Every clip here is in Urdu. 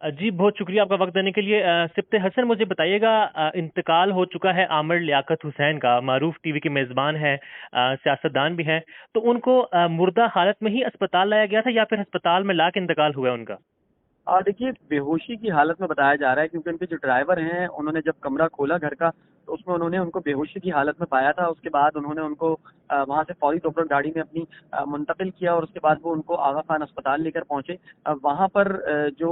جی بہت شکریہ آپ کا وقت دینے کے لیے۔ سبت حسن مجھے بتائیے گا، انتقال ہو چکا ہے عامر لیاقت حسین کا، معروف ٹی وی کے میزبان ہیں، سیاستدان بھی ہیں، تو ان کو مردہ حالت میں ہی اسپتال لایا گیا تھا یا پھر اسپتال میں لا کے انتقال ہوا ہے ان کا؟ دیکھیے، بے ہوشی کی حالت میں بتایا جا رہا ہے، کیونکہ ان کے جو ڈرائیور ہیں انہوں نے جب کمرہ کھولا گھر کا تو اس میں انہوں نے ان کو بے ہوشی کی حالت میں پایا تھا۔ اس کے بعد انہوں نے ان کو وہاں سے فوری طور پر گاڑی میں اپنی منتقل کیا، اور اس کے بعد وہ ان کو آغا خان اسپتال لے کر پہنچے۔ وہاں پر جو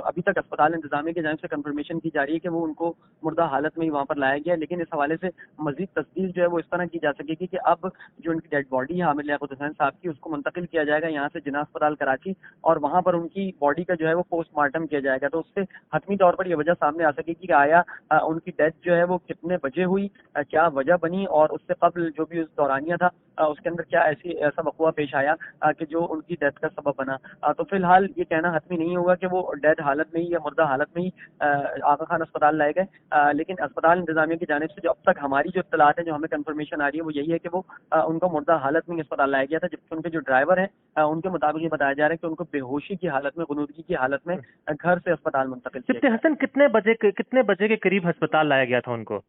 ابھی تک اسپتال انتظامیہ کی جانب سے کنفرمیشن کی جا رہی ہے کہ وہ ان کو مردہ حالت میں ہی وہاں پر لایا گیا ہے، لیکن اس حوالے سے مزید تصدیق جو ہے وہ اس طرح کی جا سکے گی کہ اب جو ان کی ڈیڈ باڈی ہے عامر لیاقت حسین صاحب کی، اس کو منتقل کیا جائے گا یہاں سے جناح اسپتال کراچی، اور وہاں پر ان کی باڈی کا جو ہے وہ پوسٹ مارٹم کیا جائے گا۔ تو اس سے حتمی طور پر یہ وجہ سامنے آ سکے گی کہ آیا ان کی ڈیتھ جو ہے وہ کتنے بجے ہوئی، کیا وجہ بنی، اور اس سے قبل جو بھی اس دورانیہ تھا اس کے اندر کیا ایسا وقوع پیش آیا کہ جو ان کی ڈیتھ کا سبب بنا۔ تو فی الحال یہ کہنا حتمی نہیں ہوگا کہ وہ ڈیڈ حالت میں ہی یا مردہ حالت میں ہی آغا خان اسپتال لائے گئے، لیکن اسپتال انتظامیہ کی جانب سے جو اب تک ہماری جو اطلاعات ہیں، جو ہمیں کنفرمیشن آ رہی ہے، وہ یہی ہے کہ وہ ان کو مردہ حالت میں ہی اسپتال لایا گیا تھا، جبکہ ان کے جو ڈرائیور ہیں ان کے مطابق یہ بتایا جا رہا ہے کہ ان کو بے ہوشی کی حالت میں، غنودگی کی حالت میں گھر سے اسپتال منتقل کیا گیا۔ حسن کتنے بجے کے قریب ہسپتال لایا گیا تھا ان کو؟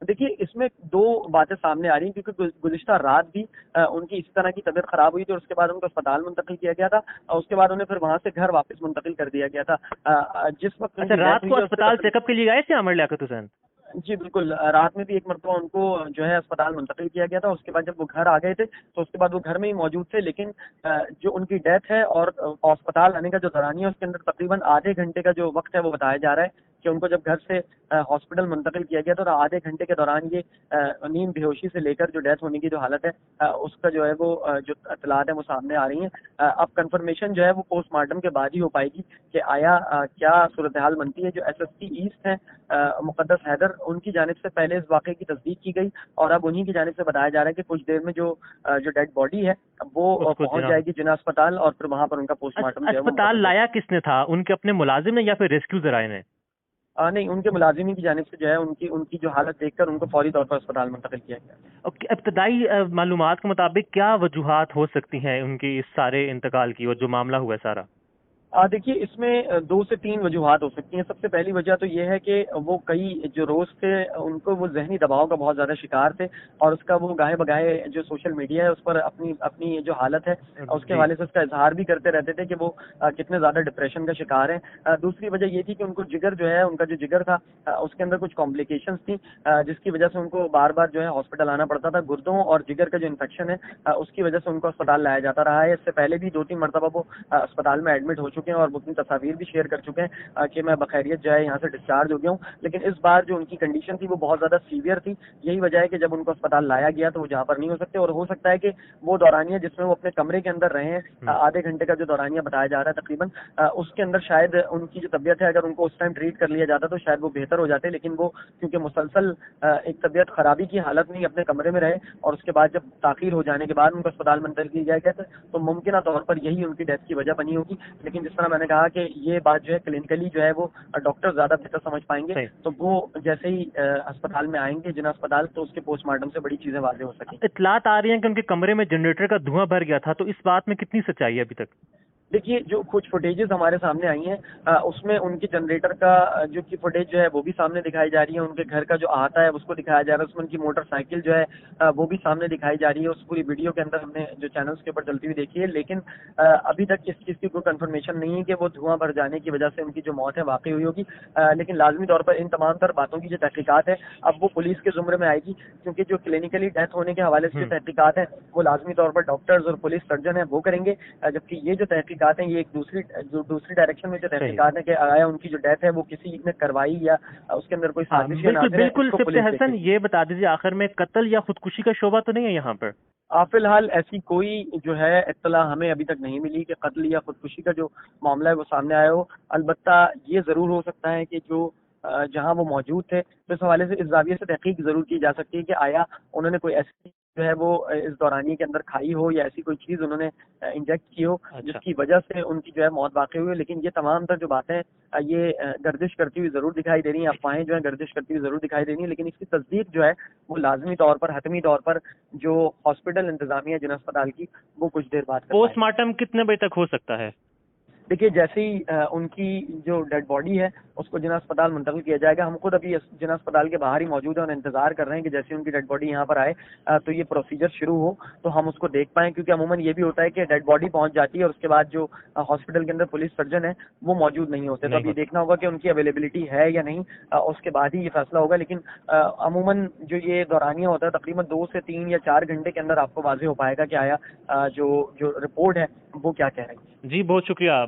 دیکھیے، اس میں دو باتیں سامنے آ رہی ہیں، کیونکہ گزشتہ رات بھی ان کی اسی طرح کی طبیعت خراب ہوئی تھی، اور اس کے بعد ان کو اسپتال منتقل کیا گیا تھا، اور اس کے بعد انہیں پھر وہاں سے گھر واپس منتقل کر دیا گیا تھا۔ جس وقت رات کو اسپتال چیک اپ کے لیے گئے تھے عامر لیاقت حسین؟ جی بالکل، رات میں بھی ایک مرتبہ ان کو جو ہے اسپتال منتقل کیا گیا تھا۔ اس کے بعد جب وہ گھر آ گئے تھے تو اس کے بعد وہ گھر میں ہی موجود تھے، لیکن جو ان کی ڈیتھ ہے اور اسپتال آنے کا جو دورانیہ ہے اس کے اندر تقریباً آدھے گھنٹے کا جو وقت ہے وہ بتایا جا رہا ہے کہ ان کو جب گھر سے ہاسپٹل منتقل کیا گیا تو آدھے گھنٹے کے دوران یہ نیند بے ہوشی سے لے کر جو ڈیتھ ہونے کی جو حالت ہے اس کا جو ہے وہ جو اطلاعات ہیں وہ سامنے آ رہی ہیں۔ اب کنفرمیشن جو ہے وہ پوسٹ مارٹم کے بعد ہی ہو پائے گی کہ آیا کیا صورتحال بنتی ہے۔ جو ایس ایس پی ایسٹ ہیں مقدس حیدر، ان کی جانب سے پہلے اس واقعے کی تصدیق کی گئی، اور اب انہی کی جانب سے بتایا جا رہا ہے کہ کچھ دیر میں جو ڈیڈ باڈی ہے وہ پہنچ جائے گی جناح اسپتال، اور پھر وہاں پر ان کا پوسٹ مارٹم جو ہے اسپتال لایا کس نے تھا؟ ان کے اپنے ملازم نے یا پھر ریسکیو ذرائع نے؟ نہیں، ان کے ملازمین کی جانب سے جو ہے ان کی جو حالت دیکھ کر ان کو فوری طور پر اسپتال منتقل کیا گیا۔ ابتدائی معلومات کے مطابق کیا وجوہات ہو سکتی ہیں ان کی اس سارے انتقال کی اور جو معاملہ ہوا ہے سارا؟ دیکھیے، اس میں 2 سے 3 وجوہات ہو سکتی ہیں۔ سب سے پہلی وجہ تو یہ ہے کہ وہ کئی جو روز تھے ان کو وہ ذہنی دباؤ کا بہت زیادہ شکار تھے، اور اس کا وہ گاہے بگاہے جو سوشل میڈیا ہے اس پر اپنی جو حالت ہے اس کے حوالے سے اس کا اظہار بھی کرتے رہتے تھے کہ وہ کتنے زیادہ ڈپریشن کا شکار ہیں۔ دوسری وجہ یہ تھی کہ ان کو جگر جو ہے، ان کا جو جگر تھا اس کے اندر کچھ کمپلیکیشنز تھیں، جس کی وجہ سے ان کو بار بار جو ہے ہاسپٹل آنا پڑتا تھا۔ گردوں اور جگر کا جو انفیکشن ہے اس کی وجہ سے ان کو اسپتال لایا جاتا رہا ہے۔ اس سے پہلے بھی 2-3 مرتبہ وہ اسپتال میں ایڈمٹ ہو چکے ہیں، اور وہ اپنی تصاویر بھی شیئر کر چکے ہیں کہ میں بخیریت جو ہے یہاں سے ڈسچارج ہو گیا ہوں، لیکن اس بار جو ان کی کنڈیشن تھی وہ بہت زیادہ سیویئر تھی۔ یہی وجہ ہے کہ جب ان کو اسپتال لایا گیا تو وہ جہاں پر نہیں ہو سکتے، اور ہو سکتا ہے کہ وہ دورانیہ جس میں وہ اپنے کمرے کے اندر رہے ہیں آدھے گھنٹے کا جو دورانیہ بتایا جا رہا ہے تقریباً، اس کے اندر شاید ان کی جو طبیعت ہے اگر ان کو اس ٹائم ٹریٹ کر لیا جاتا تو شاید وہ بہتر ہو جاتے، لیکن وہ کیونکہ مسلسل ایک طبیعت خرابی کی حالت میں اپنے کمرے میں رہے، اور اس کے بعد جب تاخیر ہو جانے کے بعد ان کو اسپتال منتقل کیا گیا تو ممکنہ طور پر یہی ان کی ڈیتھ کی وجہ بنی ہوگی۔ لیکن جس طرح میں نے کہا کہ یہ بات جو ہے کلینکلی جو ہے وہ ڈاکٹر زیادہ بہتر سمجھ پائیں گے، تو وہ جیسے ہی اسپتال میں آئیں گے جناح اسپتال تو اس کے پوسٹ مارٹم سے بڑی چیزیں واضح ہو سکیں۔ اطلاعات آ رہی ہیں کہ ان کے کمرے میں جنریٹر کا دھواں بھر گیا تھا، تو اس بات میں کتنی سچائی ہے ابھی تک؟ دیکھیے، جو کچھ فوٹیجز ہمارے سامنے آئی ہیں اس میں ان کی جنریٹر کا جو کی فوٹیج جو ہے وہ بھی سامنے دکھائی جا رہی ہے، ان کے گھر کا جو احاطہ ہے اس کو دکھایا جا رہا ہے، اس میں ان کی موٹر سائیکل جو ہے وہ بھی سامنے دکھائی جا رہی ہے۔ اس پوری ویڈیو کے اندر ہم نے جو چینلز کے اوپر چلتی ہوئی دیکھی ہے، لیکن ابھی تک اس چیز کی کوئی کنفرمیشن نہیں ہے کہ وہ دھواں بھر جانے کی وجہ سے ان کی جو موت ہے واقع ہوئی ہوگی، لیکن لازمی طور پر ان تمام تر باتوں کی جو تحقیقات ہے اب وہ پولیس کے زمرے میں آئے گی، کیونکہ جو کلینکلی ڈیتھ ہونے کے حوالے سے جو تحقیقات ہیں وہ لازمی طور پر ڈاکٹرز اور پولیس سرجن ہیں وہ کریں گے، جبکہ یہ جو تحقیقات ہیں یہ ایک دوسری ڈائریکشن میں جو تحقیقات ہے کہ آیا ان کی جو ڈیتھ ہے وہ کسی نے کروائی یا اس کے اندر کوئی سازش ہے۔ بالکل سبت حسن، یہ بتا دیجیے آخر میں قتل یا خودکشی کا شعبہ تو نہیں ہے یہاں پر؟ فی الحال ایسی کوئی جو ہے اطلاع ہمیں ابھی تک نہیں ملی کہ قتل یا خودکشی کا جو معاملہ ہے وہ سامنے آیا ہو۔ البتہ یہ ضرور ہو سکتا ہے کہ جو جہاں وہ موجود تھے تو اس حوالے سے اس زاویے سے تحقیق ضرور کی جا سکتی ہے کہ آیا انہوں نے کوئی ایسی جو ہے وہ اس دورانیے کے اندر کھائی ہو یا ایسی کوئی چیز انہوں نے انجیکٹ کی ہو جس کی وجہ سے ان کی جو ہے موت واقع ہوئی ہو۔ لیکن یہ تمام تر جو باتیں یہ گردش کرتی ہوئی ضرور دکھائی دے رہی ہیں، افواہیں جو ہیں گردش کرتی ہوئی ضرور دکھائی دے رہی ہیں، لیکن اس کی تصدیق جو ہے وہ لازمی طور پر حتمی طور پر جو ہاسپٹل انتظامیہ جناح اسپتال کی وہ کچھ دیر بعد پوسٹ مارٹم کتنے بجے تک ہو سکتا ہے؟ دیکھیے جیسے ہی ان کی جو ڈیڈ باڈی ہے اس کو جناح اسپتال منتقل کیا جائے گا. ہم خود ابھی جناح اسپتال کے باہر ہی موجود ہیں اور انتظار کر رہے ہیں کہ جیسے ان کی ڈیڈ باڈی یہاں پر آئے تو یہ پروسیجر شروع ہو تو ہم اس کو دیکھ پائیں, کیونکہ عموماً یہ بھی ہوتا ہے کہ ڈیڈ باڈی پہنچ جاتی ہے اور اس کے بعد جو ہاسپٹل کے اندر پولیس سرجن ہے وہ موجود نہیں ہوتے, تو اب یہ دیکھنا ہوگا کہ ان کی اویلیبلٹی ہے یا نہیں, اس کے بعد ہی یہ فیصلہ ہوگا. لیکن عموماً جو یہ دورانیہ ہوتا ہے تقریباً 2 سے 3 یا 4 گھنٹے کے اندر آپ کو واضح ہو پائے گا کہ آیا جو رپورٹ ہے وہ کیا کہہ رہی ہے. جی بہت شکریہ.